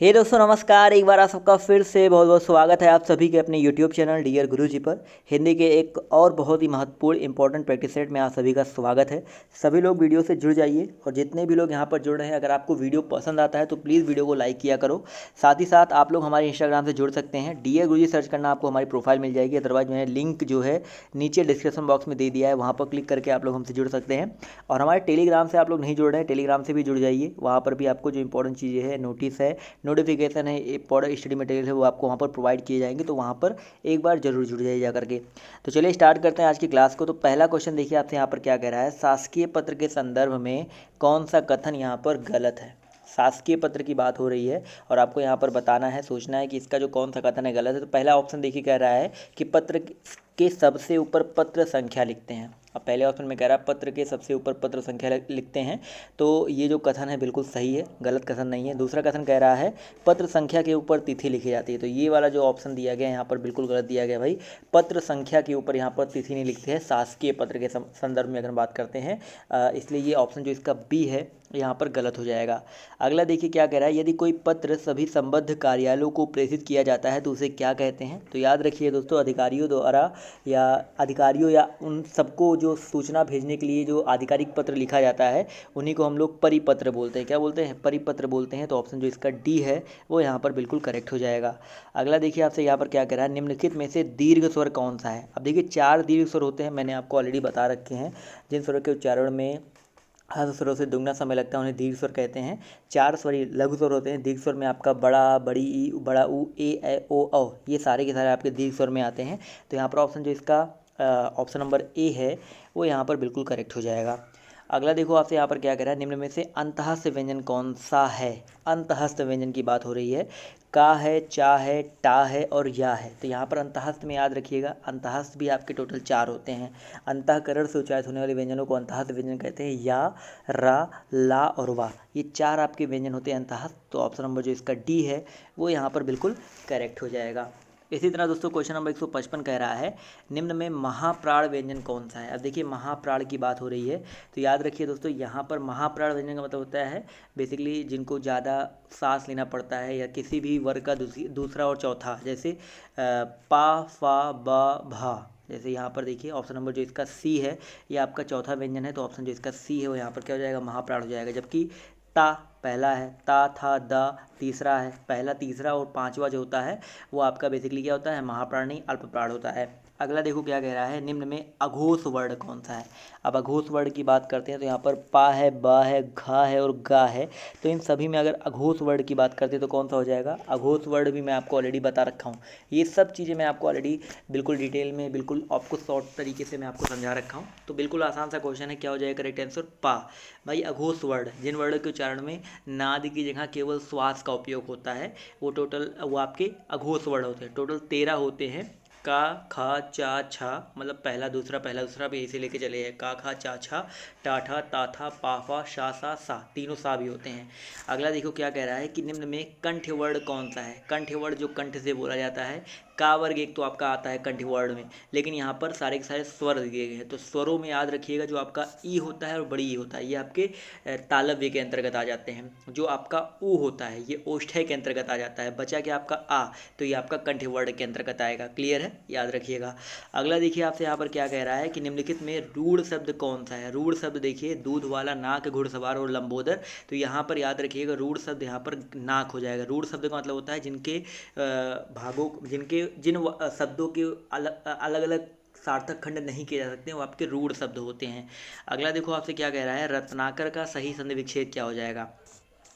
हे दोस्तों नमस्कार। एक बार आप सबका फिर से बहुत बहुत स्वागत है आप सभी के अपने यूट्यूब चैनल डियर गुरुजी पर। हिंदी के एक और बहुत ही महत्वपूर्ण इंपॉर्टेंट प्रैक्टिस सेट में आप सभी का स्वागत है। सभी लोग वीडियो से जुड़ जाइए और जितने भी लोग यहाँ पर जुड़ रहे हैं, अगर आपको वीडियो पसंद आता है तो प्लीज़ वीडियो को लाइक किया करो। साथ ही साथ आप लोग हमारे इंस्टाग्राम से जुड़ सकते हैं, डियर गुरुजी सर्च करना, आपको हमारी प्रोफाइल मिल जाएगी। अदरवाइज मैंने लिंक जो है नीचे डिस्क्रिप्शन बॉक्स में दे दिया है, वहाँ पर क्लिक करके आप लोग हमसे जुड़ सकते हैं। और हमारे टेलीग्राम से आप लोग नहीं जुड़ रहे हैं, टेलीग्राम से भी जुड़ जाइए। वहाँ पर भी आपको जो इंपॉर्टेंट चीज़ें हैं, नोटिस है, नोटिफिकेशन है, इंपॉर्टेंट स्टडी मटेरियल है, वो आपको वहाँ पर प्रोवाइड किए जाएंगे। तो वहाँ पर एक बार जरूर जुड़ जाइए जा करके। तो चलिए स्टार्ट करते हैं आज की क्लास को। तो पहला क्वेश्चन देखिए आपसे यहाँ पर क्या कह रहा है, शासकीय पत्र के संदर्भ में कौन सा कथन यहाँ पर गलत है। शासकीय पत्र की बात हो रही है और आपको यहाँ पर बताना है, सोचना है कि इसका जो कौन सा कथन है गलत है। तो पहला ऑप्शन देखिए कह रहा है कि पत्र के सबसे ऊपर पत्र संख्या लिखते हैं। अब पहले ऑप्शन में कह रहा है पत्र के सबसे ऊपर पत्र संख्या लिखते हैं, तो ये जो कथन है बिल्कुल सही है, गलत कथन नहीं है। दूसरा कथन कह रहा है पत्र संख्या के ऊपर तिथि लिखी जाती है, तो ये वाला जो ऑप्शन दिया गया यहाँ पर बिल्कुल गलत दिया गया भाई। पत्र संख्या के ऊपर यहाँ पर तिथि नहीं लिखते हैं शासकीय पत्र के संदर्भ में अगर बात करते हैं, इसलिए ये ऑप्शन जो इसका बी है यहाँ पर गलत हो जाएगा। अगला देखिए क्या कह रहा है, यदि कोई पत्र सभी संबद्ध कार्यालयों को प्रेषित किया जाता है तो उसे क्या कहते हैं। तो याद रखिए दोस्तों, अधिकारियों द्वारा या अधिकारियों या उन सबको जो सूचना भेजने के लिए जो आधिकारिक पत्र लिखा जाता है, उन्हीं को हम लोग परिपत्र बोलते हैं। क्या बोलते हैं? परिपत्र बोलते हैं। तो ऑप्शन जो इसका डी है वो यहाँ पर बिल्कुल करेक्ट हो जाएगा। अगला देखिए आपसे यहाँ पर क्या कह रहा है, निम्नलिखित में से दीर्घ स्वर कौन सा है। अब देखिए 4 दीर्घ स्वर होते हैं, मैंने आपको ऑलरेडी बता रखे हैं। जिन स्वरों के उच्चारण में हर स्वरों से दुगना समय लगता है उन्हें दीर्घ स्वर कहते हैं। 4 स्वरी लघु स्वर होते हैं। दीर्घ स्वर में आपका बड़ा, बड़ी ई, बड़ा ऊ, ए ओ औ, ये सारे के सारे आपके दीर्घ स्वर में आते हैं। तो यहाँ पर ऑप्शन जो इसका ऑप्शन नंबर ए है वो यहाँ पर बिल्कुल करेक्ट हो जाएगा। अगला देखो आपसे यहाँ पर क्या कह रहा है, निम्न में से अंतःस्थ व्यंजन कौन सा है। अंतःस्थ व्यंजन की बात हो रही है। का है, चा है, टा है और या है। तो यहाँ पर अंतःस्थ में याद रखिएगा, अंतःस्थ भी आपके टोटल 4 होते हैं। अंतःकरण से उच्चारित होने वाले व्यंजनों को अंतःस्थ व्यंजन कहते हैं। या, रा, ला और वा, ये 4 आपके व्यंजन होते हैं अंतःस्थ। तो ऑप्शन नंबर जो इसका डी है वो यहाँ पर बिल्कुल करेक्ट हो जाएगा। इसी तरह दोस्तों क्वेश्चन नंबर 155 कह रहा है, निम्न में महाप्राण व्यंजन कौन सा है। अब देखिए महाप्राण की बात हो रही है, तो याद रखिए दोस्तों, यहाँ पर महाप्राण व्यंजन का मतलब होता है बेसिकली जिनको ज़्यादा सांस लेना पड़ता है या किसी भी वर्ग का दूसरा और चौथा, जैसे पा, फा, बा, भा। जैसे यहाँ पर देखिए ऑप्शन नंबर जो इसका सी है ये आपका चौथा व्यंजन है। तो ऑप्शन जो इसका सी है वो यहाँ पर क्या हो जाएगा, महाप्राण हो जाएगा। जबकि ता पहला है, ता, था, दा तीसरा है, पहला, तीसरा और पांचवा जो होता है वो आपका बेसिकली क्या होता है, महाप्राण नहीं अल्पप्राण होता है। अगला देखो क्या कह रहा है, निम्न में अघोष वर्ण कौन सा है। अब अघोष वर्ण की बात करते हैं तो यहाँ पर पा है, बा है, घा है और गा है। तो इन सभी में अगर अघोष वर्ण की बात करते हैं तो कौन सा हो जाएगा। अघोष वर्ण भी मैं आपको ऑलरेडी बता रखा हूँ, ये सब चीज़ें मैं आपको ऑलरेडी बिल्कुल डिटेल में, बिल्कुल आपको शॉर्ट तरीके से मैं आपको समझा रखा हूँ। तो बिल्कुल आसान सा क्वेश्चन है, क्या हो जाएगा करेक्ट आंसर, पा। भाई अघोष वर्ण, जिन वर्ण के उच्चारण में नाद की जगह केवल श्वास का उपयोग होता है, वो आपके अघोष वर्ण होते हैं। टोटल 13 होते हैं। का, खा, चा, छा, मतलब पहला दूसरा भी इसे लेके चले हैं। का, खा, चा, छा, टा, ठा, ता, था, पा, फा, शा, सा, तीनों सा भी होते हैं। अगला देखो क्या कह रहा है कि निम्न में कंठ वर्ण कौन सा है। कंठ वर्ण जो कंठ से बोला जाता है, का वर्ग एक तो आपका आता है कंठ वर्ण में, लेकिन यहाँ पर सारे के सारे स्वर दिए गए हैं। तो स्वरों में याद रखिएगा जो आपका ई होता है और बड़ी ई होता है, ये आपके तालव्य के अंतर्गत आ जाते हैं। जो आपका ऊ होता है ये ओष्ठ्य के अंतर्गत आ जाता है। बचा के आपका आ, तो ये आपका कंठ वर्ण के अंतर्गत आएगा। क्लियर है, याद रखिएगा। अगला देखिए आपसे यहाँ पर क्या कह रहा है कि निम्नलिखित में रूढ़ शब्द कौन सा है। रूढ़ शब्द देखिए, दूध वाला, नाक, घुड़सवार और लंबोदर। तो यहाँ पर याद रखिएगा रूढ़ शब्द यहाँ पर नाक हो जाएगा। रूढ़ शब्द का मतलब होता है जिनके भागों, जिन शब्दों के अलग अलग सार्थक खंड नहीं किए जा सकते, वो आपके रूढ़ शब्द होते हैं। अगला देखो आपसे क्या कह रहा है, रत्नाकर का सही संधि विच्छेद क्या हो जाएगा।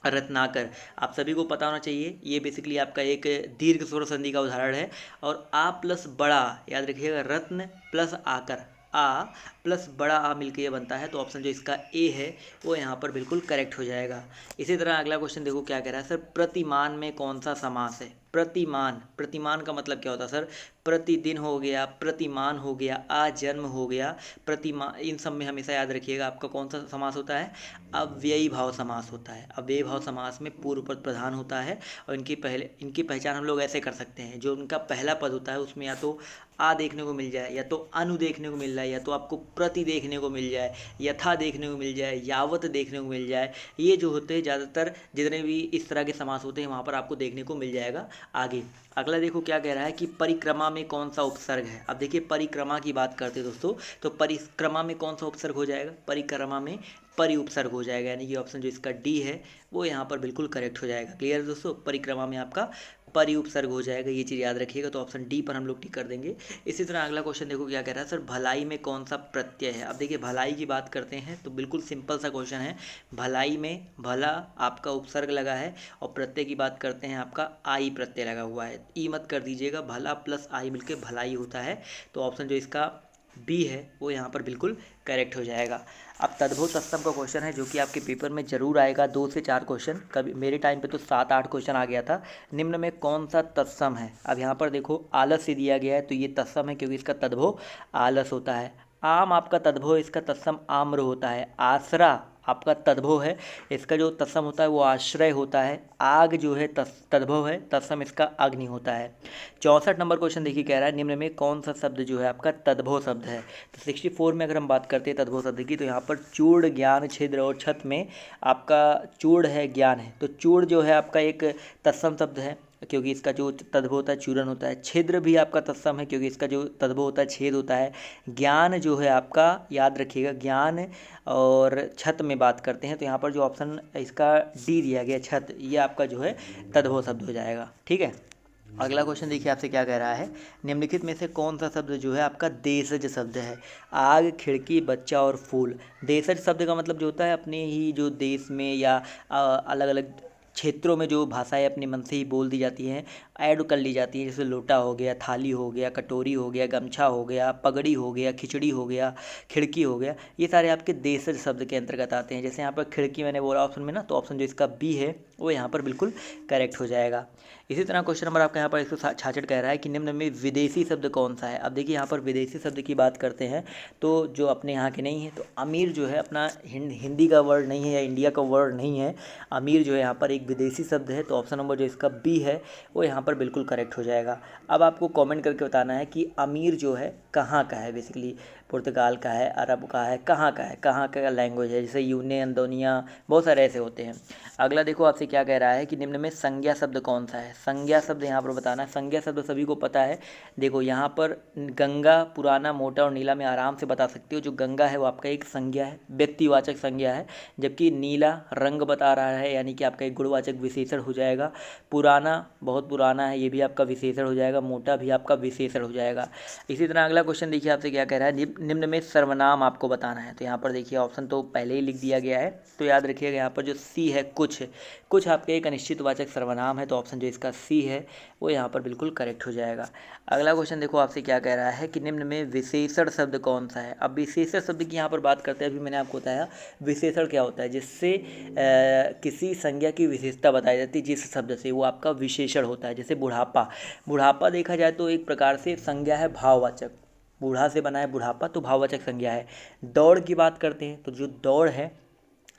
रत्नाकर आप सभी को पता होना चाहिए, ये बेसिकली आपका एक दीर्घ स्वर संधि का उदाहरण है। और आ प्लस बड़ा, याद रखिएगा, रत्न प्लस आकर, आ प्लस बड़ा आ मिलकर ये बनता है। तो ऑप्शन जो इसका ए है वो यहाँ पर बिल्कुल करेक्ट हो जाएगा। इसी तरह अगला क्वेश्चन देखो क्या कह रहा है, सर प्रतिमान में कौन सा समास है। प्रतिमान, प्रतिमान का मतलब क्या होता है सर, प्रतिदिन हो गया, प्रतिमान हो गया, आजन्म हो गया, प्रतिमान, इन सब में हमेशा याद रखिएगा आपका कौन सा समास होता है, अव्ययी भाव समास होता है। अव्ययी भाव समास में पूर्व पद प्रधान होता है और इनकी पहचान हम लोग ऐसे कर सकते हैं, जो उनका पहला पद होता है उसमें या तो आ देखने को मिल जाए, या तो अनु देखने को मिल जाए, या तो आपको प्रति देखने को मिल जाए, यथा देखने को मिल जाए, यावत देखने को मिल जाए, ये जो होते हैं ज़्यादातर जितने भी इस तरह के समास होते हैं वहाँ पर आपको देखने को मिल जाएगा। आगे अगला देखो क्या कह रहा है कि परिक्रमा में कौन सा उपसर्ग है। अब देखिए परिक्रमा की बात करते हैं दोस्तों, तो परिक्रमा में कौन सा उपसर्ग हो जाएगा, परिक्रमा में परि उपसर्ग हो जाएगा, यानी कि ऑप्शन जो इसका डी है वो यहाँ पर बिल्कुल करेक्ट हो जाएगा। क्लियर है दोस्तों, परिक्रमा में आपका परि उपसर्ग हो जाएगा, ये चीज़ याद रखिएगा। तो ऑप्शन डी पर हम लोग टिक कर देंगे। इसी तरह अगला क्वेश्चन देखो क्या कह रहा है, सर भलाई में कौन सा प्रत्यय है। अब देखिए भलाई की बात करते हैं तो बिल्कुल सिंपल सा क्वेश्चन है। भलाई में भला आपका उपसर्ग लगा है और प्रत्यय की बात करते हैं आपका आई प्रत्यय लगा हुआ है। ई मत कर दीजिएगा, भला प्लस आई मिलकर भलाई होता है। तो ऑप्शन जो इसका बी है वो यहाँ पर बिल्कुल करेक्ट हो जाएगा। अब तद्भव तत्सम का क्वेश्चन है जो कि आपके पेपर में जरूर आएगा, 2 से 4 क्वेश्चन, कभी मेरे टाइम पे तो 7-8 क्वेश्चन आ गया था। निम्न में कौन सा तत्सम है। अब यहाँ पर देखो आलस से दिया गया है तो ये तत्सम है क्योंकि इसका तद्भव आलस होता है। आम आपका तद्भव, इसका तत्सम आम्र होता है। आसरा आपका तद्भव है, इसका जो तत्सम होता है वो आश्रय होता है। आग जो है तद्भव है, तत्सम इसका अग्नि होता है। 64 नंबर क्वेश्चन देखिए कह रहा है निम्न में कौन सा शब्द जो है आपका तद्भव शब्द है। तो 64 में अगर हम बात करते हैं तद्भव शब्द की तो यहाँ पर चूड़, ज्ञान, छिद्र और छत में आपका चूड़ है, ज्ञान है, तो चूड़ जो है आपका एक तत्सम शब्द है क्योंकि इसका जो तद्भव होता है चूरन होता है। छिद्र भी आपका तत्सम है क्योंकि इसका जो तद्भव होता है छेद होता है। ज्ञान जो है आपका याद रखिएगा ज्ञान, और छत में बात करते हैं तो यहाँ पर जो ऑप्शन इसका डी दिया गया छत, ये आपका जो है तद्भव शब्द हो जाएगा। ठीक है, अगला क्वेश्चन देखिए आपसे क्या कह रहा है, निम्नलिखित में से कौन सा शब्द जो है आपका देशज शब्द है। आग, खिड़की, बच्चा और फूल। देशज शब्द का मतलब जो होता है अपने ही जो देश में या अलग अलग क्षेत्रों में जो भाषाएं अपने मन से ही बोल दी जाती हैं, ऐड कर ली जाती हैं, जैसे लोटा हो गया, थाली हो गया, कटोरी हो गया, गमछा हो गया, पगड़ी हो गया, खिचड़ी हो गया, खिड़की हो गया, ये सारे आपके देशज शब्द के अंतर्गत आते हैं। जैसे यहाँ पर खिड़की मैंने बोला ऑप्शन में ना, तो ऑप्शन जो इसका बी है वो यहाँ पर बिल्कुल करेक्ट हो जाएगा। इसी तरह क्वेश्चन नंबर आपका यहाँ पर 166 कह रहा है कि निम्न में विदेशी शब्द कौन सा है। अब देखिए यहाँ पर विदेशी शब्द की बात करते हैं तो जो अपने यहाँ के नहीं है, तो अमीर जो है अपना हिंदी का वर्ड नहीं है या इंडिया का वर्ड नहीं है। अमीर जो है यहाँ पर एक विदेशी शब्द है, तो ऑप्शन नंबर जो इसका बी है वो यहाँ पर बिल्कुल करेक्ट हो जाएगा। अब आपको कमेंट करके बताना है कि अमीर जो है कहाँ का है, बेसिकली पुर्तगाल का है, अरब का है, कहाँ का है, कहाँ का लैंग्वेज है, जैसे यूने, दुनिया, बहुत सारे ऐसे होते हैं। अगला देखो आपसे क्या कह रहा है कि निम्न में संज्ञा शब्द कौन सा है। संज्ञा शब्द यहाँ पर बताना है। संज्ञा शब्द सभी को पता है। देखो यहाँ पर गंगा, पुराना, मोटा और नीला में आराम से बता सकते हो। जो गंगा है वो आपका एक संज्ञा है, व्यक्तिवाचक संज्ञा है, जबकि नीला रंग बता रहा है यानी कि आपका एक गुणवाचक विशेषण हो जाएगा। पुराना बहुत पुराना है, ये भी आपका विशेषण हो जाएगा। मोटा भी आपका विशेषण हो जाएगा। इसी तरह अगला क्वेश्चन देखिए आपसे क्या कह रहा है, निम्न में सर्वनाम आपको बताना है। तो यहाँ पर देखिए ऑप्शन तो पहले ही लिख दिया गया है, तो याद रखिएगा यहाँ पर जो सी है कुछ आपके एक अनिश्चितवाचक सर्वनाम है, तो ऑप्शन जो इसका सी है वो यहाँ पर बिल्कुल करेक्ट हो जाएगा। अगला क्वेश्चन देखो आपसे क्या कह रहा है कि निम्न में विशेषण शब्द कौन सा है। अब विशेषण शब्द की यहाँ पर बात करते हैं, अभी मैंने आपको बताया विशेषण क्या होता है, जिससे किसी संज्ञा की विशेषता बताई जाती है जिस शब्द से, वो आपका विशेषण होता है। जैसे बुढ़ापा देखा जाए तो एक प्रकार से संज्ञा है भाववाचक, बूढ़ा से बना है बुढ़ापा, तो भाववाचक संज्ञा है। दौड़ की बात करते हैं तो जो दौड़ है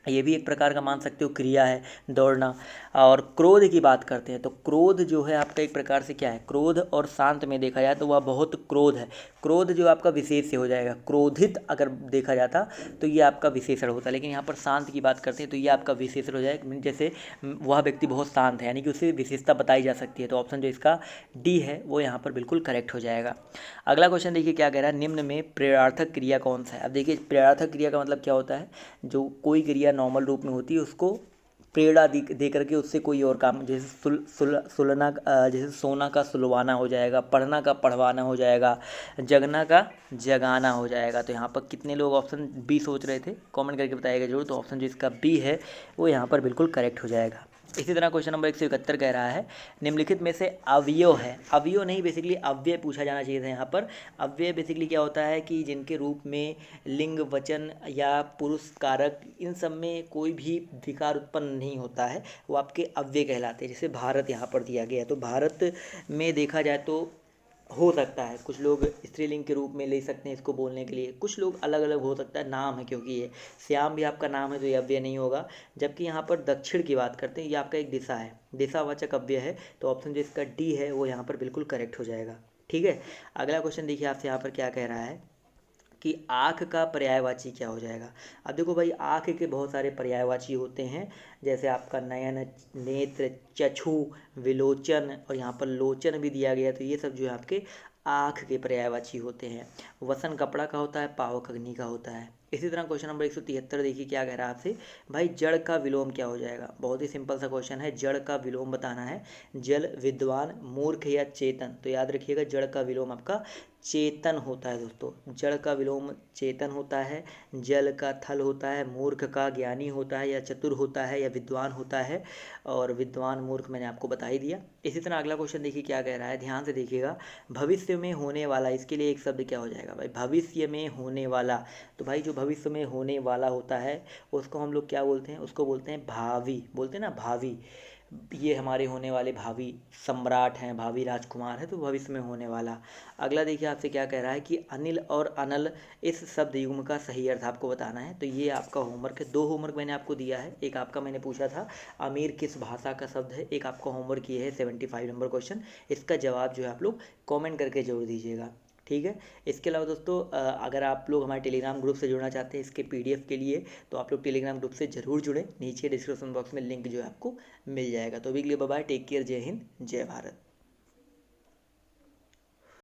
ये भी एक प्रकार का मान सकते हो क्रिया है, दौड़ना। और क्रोध की बात करते हैं तो क्रोध जो है आपका एक प्रकार से क्या है, क्रोध और शांत में देखा जाए तो वह बहुत क्रोध है। क्रोध जो आपका विशेष से हो जाएगा, क्रोधित अगर देखा जाता तो ये आपका विशेषण होता है, लेकिन यहाँ पर शांत की बात करते हैं तो ये आपका विशेषण हो जाएगा। जैसे वह व्यक्ति बहुत शांत है यानी कि उससे विशेषता बताई जा सकती है, तो ऑप्शन जो इसका डी है वो यहाँ पर बिल्कुल करेक्ट हो जाएगा। अगला क्वेश्चन देखिए क्या कह रहा है, निम्न में प्रेरणार्थक क्रिया कौन सा है। अब देखिए प्रेरणार्थक क्रिया का मतलब क्या होता है, जो कोई क्रिया नॉर्मल रूप में होती है उसको प्रेरणा दे करके उससे कोई और काम, जैसे सुलना, जैसे सोना का सुलवाना हो जाएगा, पढ़ना का पढ़वाना हो जाएगा, जगना का जगाना हो जाएगा। तो यहाँ पर कितने लोग ऑप्शन बी सोच रहे थे, कमेंट करके बताइएगा जरूर। तो ऑप्शन जो इसका बी है वो यहाँ पर बिल्कुल करेक्ट हो जाएगा। इसी तरह क्वेश्चन नंबर 171 कह रहा है निम्नलिखित में से अवयव है, अवयव नहीं बेसिकली अव्यय पूछा जाना चाहिए था यहाँ पर। अव्यय बेसिकली क्या होता है कि जिनके रूप में लिंग, वचन या पुरुष कारक, इन सब में कोई भी विकार उत्पन्न नहीं होता है, वो आपके अव्यय कहलाते हैं। जैसे भारत यहाँ पर दिया गया है, तो भारत में देखा जाए तो हो सकता है कुछ लोग स्त्रीलिंग के रूप में ले सकते हैं इसको बोलने के लिए, कुछ लोग अलग अलग हो सकता है, नाम है क्योंकि ये श्याम भी आपका नाम है तो ये अव्यय नहीं होगा। जबकि यहाँ पर दक्षिण की बात करते हैं, ये आपका एक दिशा है, दिशावाचक अव्यय है, तो ऑप्शन जो इसका डी है वो यहाँ पर बिल्कुल करेक्ट हो जाएगा। ठीक है, अगला क्वेश्चन देखिए आपसे यहाँ पर क्या कह रहा है कि आँख का पर्यायवाची क्या हो जाएगा। अब देखो भाई, आँख के बहुत सारे पर्यायवाची होते हैं, जैसे आपका नयन, नेत्र, चक्षु, विलोचन और यहाँ पर लोचन भी दिया गया, तो ये सब जो है आपके आँख के पर्यायवाची होते हैं। वसन कपड़ा का होता है, पावक अग्नि का होता है। इसी तरह क्वेश्चन नंबर 173 देखिए क्या कह रहा है आपसे, भाई जड़ का विलोम क्या हो जाएगा। बहुत ही सिंपल सा क्वेश्चन है, जड़ का विलोम बताना है। जल, विद्वान, मूर्ख या चेतन। तो याद रखिएगा जड़ का विलोम आपका चेतन होता है दोस्तों, जड़ का विलोम चेतन होता है। जल का थल होता है, मूर्ख का ज्ञानी होता है या चतुर होता है या विद्वान होता है, और विद्वान मूर्ख मैंने आपको बता ही दिया। इसी तरह अगला क्वेश्चन देखिए क्या कह रहा है, ध्यान से देखिएगा। भविष्य में होने वाला, इसके लिए एक शब्द क्या हो जाएगा भाई, भविष्य में होने वाला। तो भाई जो भविष्य में होने वाला होता है उसको हम लोग क्या बोलते हैं, उसको बोलते हैं भावी, बोलते हैं ना भावी। ये हमारे होने वाले भावी सम्राट हैं, भावी राजकुमार है, तो भविष्य में होने वाला। अगला देखिए आपसे क्या कह रहा है कि अनिल और अनल इस शब्द युग्म का सही अर्थ आपको बताना है। तो ये आपका होमवर्क है, 2 होमवर्क मैंने आपको दिया है। एक आपका मैंने पूछा था अमीर किस भाषा का शब्द है, एक आपका होमवर्क ये है 75 नंबर क्वेश्चन। इसका जवाब जो है आप लोग कॉमेंट करके जरूर दीजिएगा, ठीक है। इसके अलावा दोस्तों अगर आप लोग हमारे टेलीग्राम ग्रुप से जुड़ना चाहते हैं इसके पीडीएफ के लिए, तो आप लोग टेलीग्राम ग्रुप से ज़रूर जुड़ें। नीचे डिस्क्रिप्शन बॉक्स में लिंक जो है आपको मिल जाएगा। तो अभी के लिए बाय बाय, टेक केयर, जय हिंद, जय भारत।